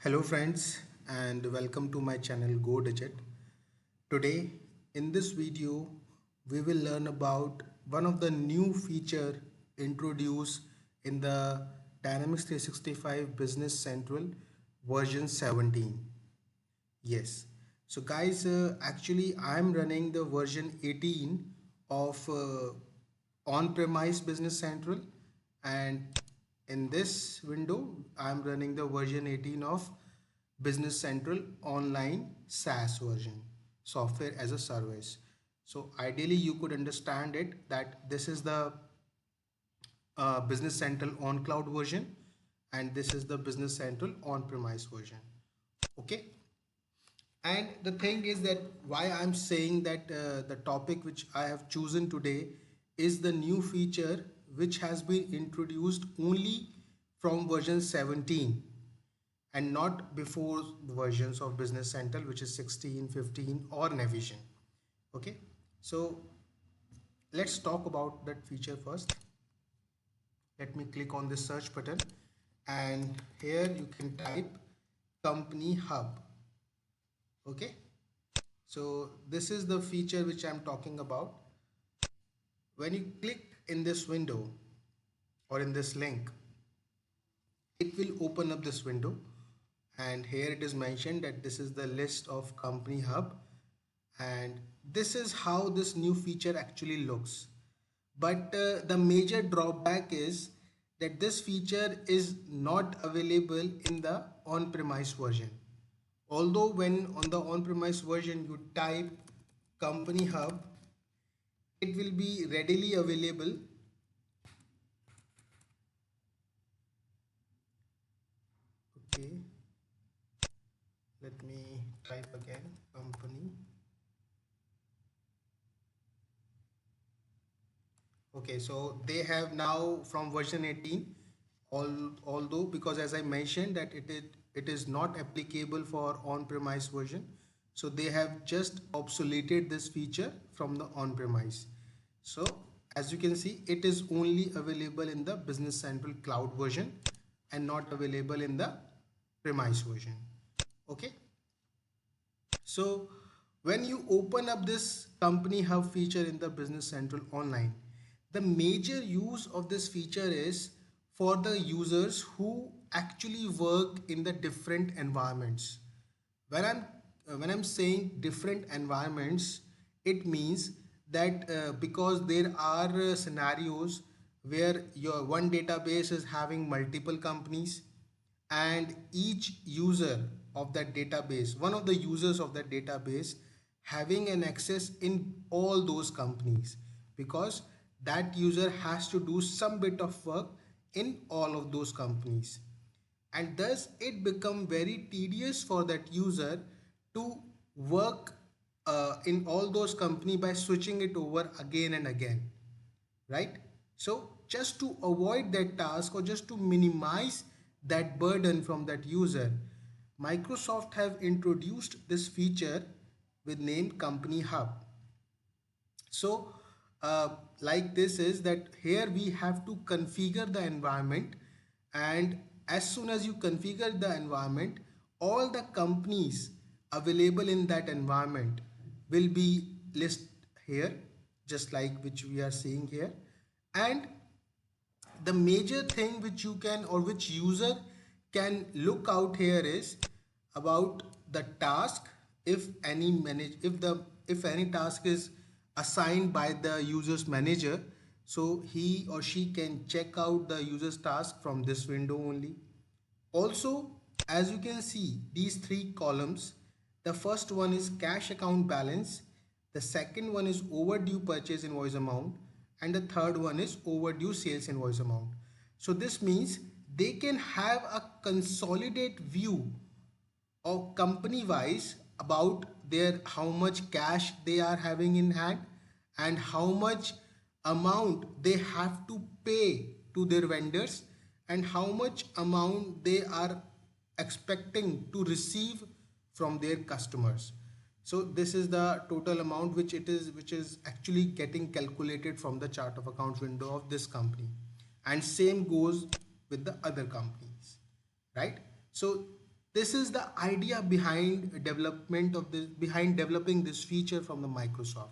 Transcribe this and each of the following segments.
Hello friends and welcome to my channel Go Digit. Today in this video we will learn about one of the new feature introduced in the Dynamics 365 Business Central version 17. Yes. So guys, actually I'm running the version 18 of on-premise Business Central, and in this window I'm running the version 18 of Business Central Online SaaS version, software as a service. So ideally you could understand it that this is the Business Central on cloud version and this is the Business Central on-premise version. Okay. And the thing is that why I'm saying that the topic which I have chosen today is the new feature which has been introduced only from version 17 and not before the versions of Business Central, which is 16, 15 or Navision. Okay, so let's talk about that feature first. Let me click on this search button and here you can type Company Hub. Okay, so this is the feature which I'm talking about. When you click in this window or in this link, it will open up this window, and here it is mentioned that this is the list of Company Hub, and this is how this new feature actually looks. But the major drawback is that this feature is not available in the on-premise version. Although when on the on-premise version you type Company Hub, it will be readily available. Okay, let me type again Company. Okay, so they have now from version 18, although because as I mentioned that it is not applicable for on-premise version, so they have just obsoleted this feature from the on-premise. So as you can see, it is only available in the Business Central Cloud version and not available in the premise version. Okay, so when you open up this Company Hub feature in the Business Central Online, the major use of this feature is for the users who actually work in the different environments. When I'm when I'm saying different environments, it means that because there are scenarios where your one database is having multiple companies, and each user of that database, one of the users of that database, having an access in all those companies, because that user has to do some bit of work in all of those companies, and thus it become very tedious for that user to work in all those company by switching it over again and again, right? So just to avoid that task or just to minimize that burden from that user, Microsoft have introduced this feature with name Company Hub. So like this is that here we have to configure the environment, and as soon as you configure the environment, all the companies available in that environment will be listed here, just like which we are seeing here. And the major thing which you can or which user can look out here is about the task. If any manage if any task is assigned by the user's manager, so he or she can check out the user's task from this window only. Also, as you can see, these three columns, the first one is cash account balance, the second one is overdue purchase invoice amount, and the third one is overdue sales invoice amount. So this means they can have a consolidate view of company wise about their how much cash they are having in hand and how much amount they have to pay to their vendors and how much amount they are expecting to receive from their customers. So this is the total amount which is actually getting calculated from the chart of accounts window of this company, and same goes with the other companies, right? So this is the idea behind developing this feature from the Microsoft.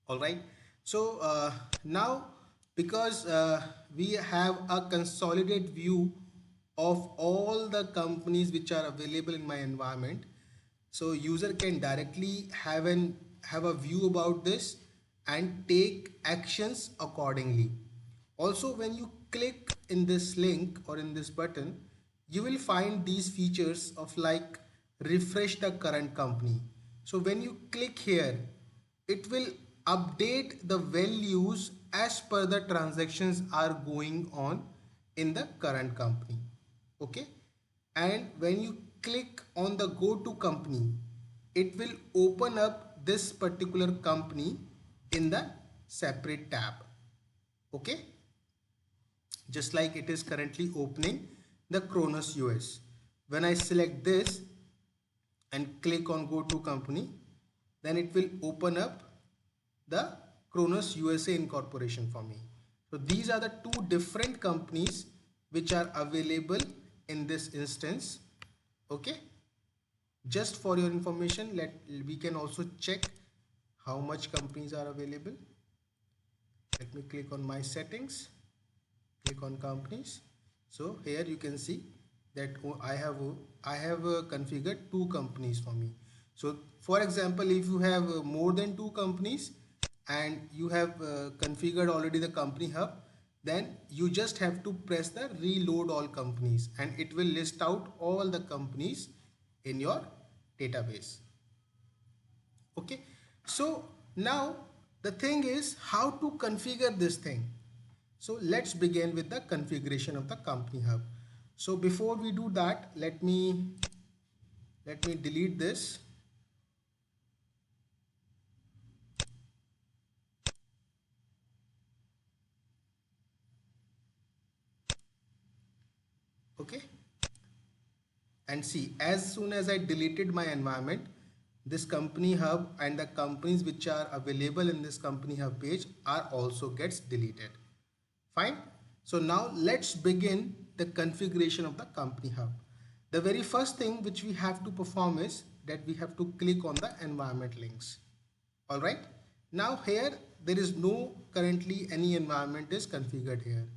All right. So now, because we have a consolidated view of all the companies which are available in my environment, so user can directly have a view about this and take actions accordingly. Also, when you click in this link or in this button, you will find these features of like refresh the current company. So when you click here, it will update the values as per the transactions are going on in the current company. Okay. And when you click on the go to company, it will open up this particular company in the separate tab. Okay, just like it is currently opening the Kronos US. When I select this and click on go to company, then it will open up the Kronos USA Incorporation for me. So these are the two different companies which are available in this instance. Okay, just for your information, we can also check how much companies are available. Let me click on my settings, click on companies. So here you can see that I have configured two companies for me. So for example, if you have more than two companies and you have configured already the company hub, then you just have to press the reload all companies and it will list out all the companies in your database. Okay, so now the thing is how to configure this thing. So let's begin with the configuration of the company hub. So before we do that, let me delete this. Okay, and see, as soon as I deleted my environment, this company hub and the companies which are available in this company hub page are also gets deleted. Fine. So now let's begin the configuration of the company hub. The very first thing which we have to perform is that we have to click on the environment links. All right. Now here there is no currently any environment is configured here.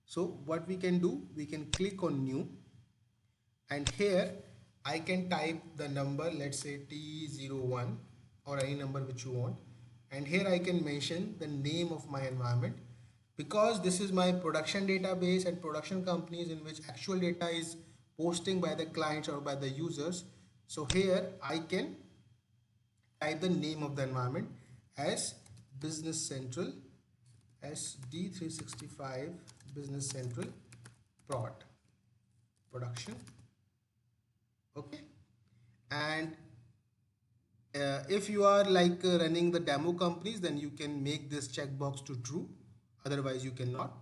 So what we can do, we can click on new, and here I can type the number, let's say T01 or any number which you want, and here I can mention the name of my environment. Because this is my production database and production companies in which actual data is posting by the clients or by the users, so here I can type the name of the environment as Business Central SD365 Business Central prod production. Okay, and if you are like running the demo companies, then you can make this checkbox to true, otherwise you cannot.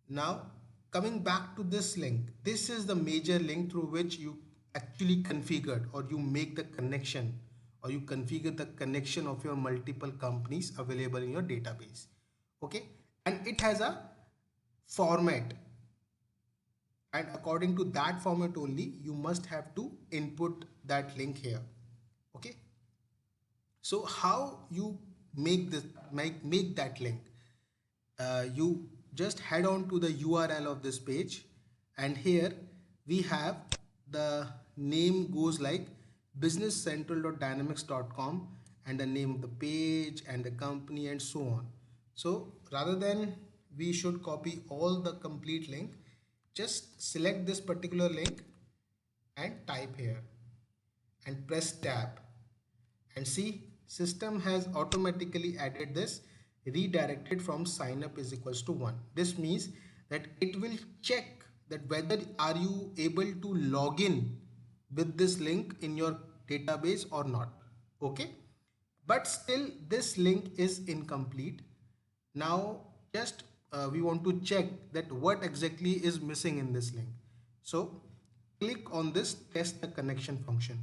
Now coming back to this link, this is the major link through which you actually configured or you make the connection or you configure the connection of your multiple companies available in your database. Okay, and it has a format, and according to that format only you must have to input that link here. Okay, so how you make this make that link? You just head on to the URL of this page, and here we have the name goes like businesscentral.dynamics.com and the name of the page and the company and so on. So rather than we should copy all the complete link, just select this particular link and type here and press tab, and see system has automatically added this redirected from sign up is equals to 1. This means that it will check that whether are you able to log in with this link in your database or not. Okay, but still this link is incomplete. Now just we want to check that what exactly is missing in this link. So click on this test the connection function.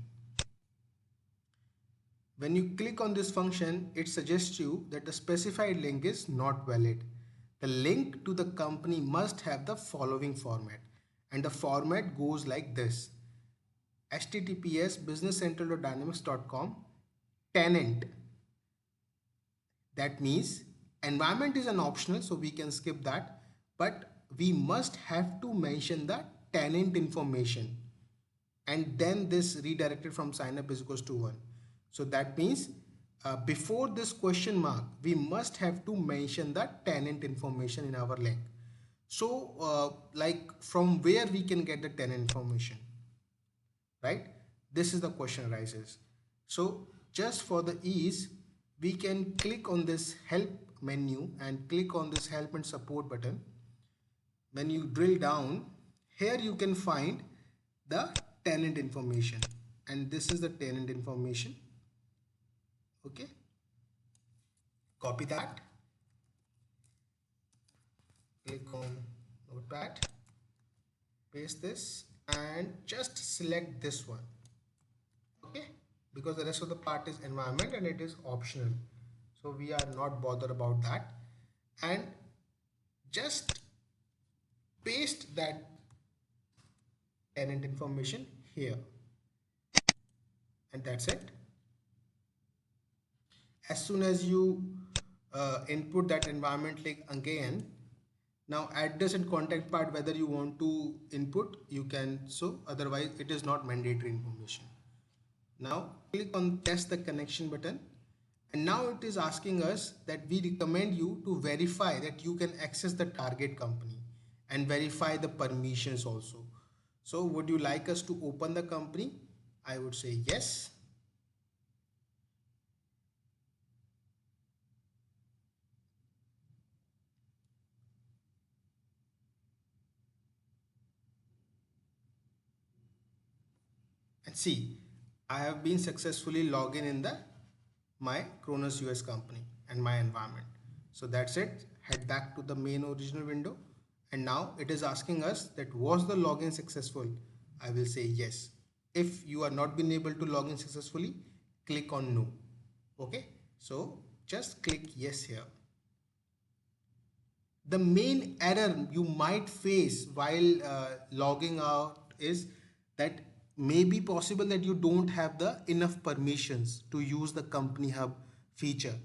When you click on this function, it suggests you that the specified link is not valid. The link to the company must have the following format. and the format goes like this: https businesscentral.dynamics.com tenant. That means environment is an optional, so we can skip that, but we must have to mention the tenant information, and then this redirected from sign up is equals to 1. So that means before this question mark we must have to mention the tenant information in our link. So like from where we can get the tenant information, right? This is the question arises. So just for the ease, we can click on this help menu and click on this help and support button. When you drill down, here you can find the tenant information, and this is the tenant information. Okay, copy that, click on notepad, paste this, and just select this one. Okay, because the rest of the part is environment and it is optional, so we are not bothered about that. And just paste that tenant information here, and that's it. As soon as you input that environment link again, now address and contact part, whether you want to input you can, so otherwise it is not mandatory information. Now click on test the connection button, and now it is asking us that we recommend you to verify that you can access the target company and verify the permissions also. So would you like us to open the company? I would say yes. And see, I have been successfully logged in the my Cronus US company and my environment. So that's it. Head back to the main original window, and now it is asking us that was the login successful. I will say yes. If you are not been able to log in successfully, click on no. Okay, so just click yes here. The main error you might face while logging out is that may be possible that you don't have the enough permissions to use the company hub feature.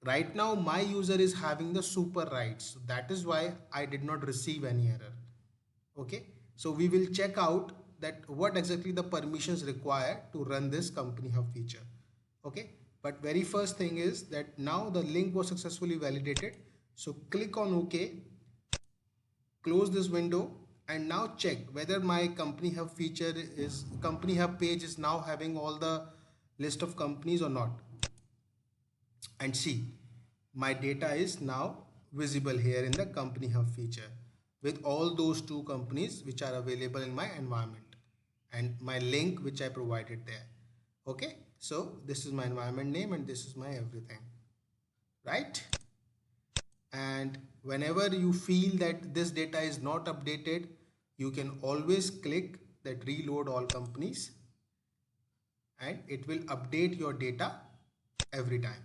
Right now my user is having the super rights, so that is why I did not receive any error. Okay, so we will check out that what exactly the permissions required to run this company hub feature. Okay, but very first thing is that now the link was successfully validated, so click on OK, close this window, and now check whether my company hub feature is company hub page is now having all the list of companies or not. And see, my data is now visible here in the company hub feature with all those two companies which are available in my environment and my link which I provided there. Okay, so this is my environment name and this is my everything, right? And whenever you feel that this data is not updated, you can always click that reload all companies and it will update your data every time.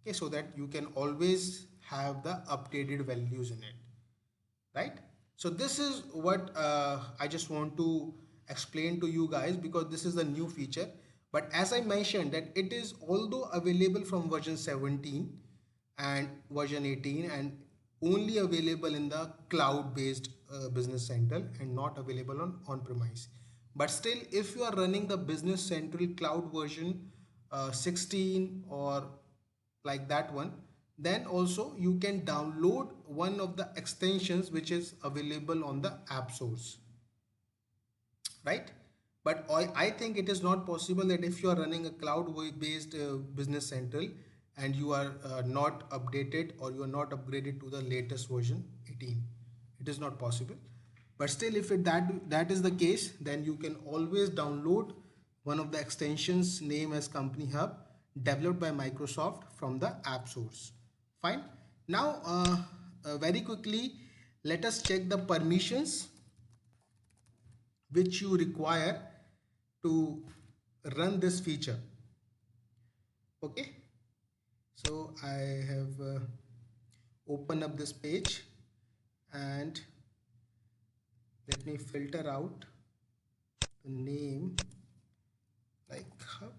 Okay, so that you can always have the updated values in it, right? So this is what I just want to explain to you guys, because this is a new feature. But as I mentioned that it is although available from version 17 and version 18 and only available in the cloud based business central and not available on on-premise. But still, if you are running the business central cloud version 16 or like that one, then also you can download one of the extensions which is available on the app source, right? But I think it is not possible that if you are running a cloud based business central and you are not updated or you are not upgraded to the latest version 18, it is not possible. But still, if that is the case, then you can always download one of the extensions name as company hub developed by Microsoft from the app source. Fine. Now very quickly let us check the permissions which you require to run this feature. Okay, so I have opened up this page, and let me filter out the name like hub.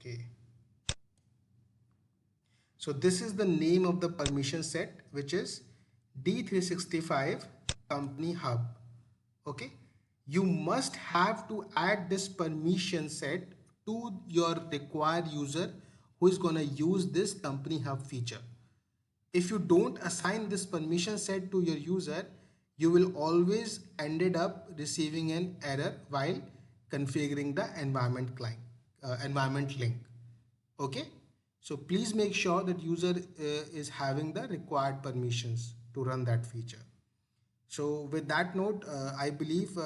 Okay, so this is the name of the permission set, which is D365 Company Hub. Okay, you must have to add this permission set to your required user who is going to use this Company Hub feature. If you don't assign this permission set to your user, you will always ended up receiving an error while configuring the environment link. Okay, so please make sure that user is having the required permissions to run that feature. So with that note, I believe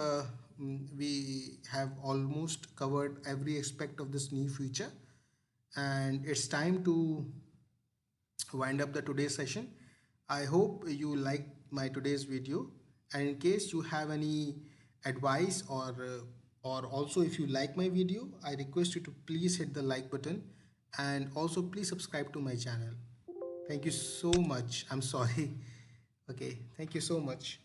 we have almost covered every aspect of this new feature, and it's time to wind up the today's session. I hope you liked my today's video, and in case you have any advice or also if you like my video, I request you to please hit the like button and also please subscribe to my channel. Thank you so much. I'm sorry. Okay, thank you so much.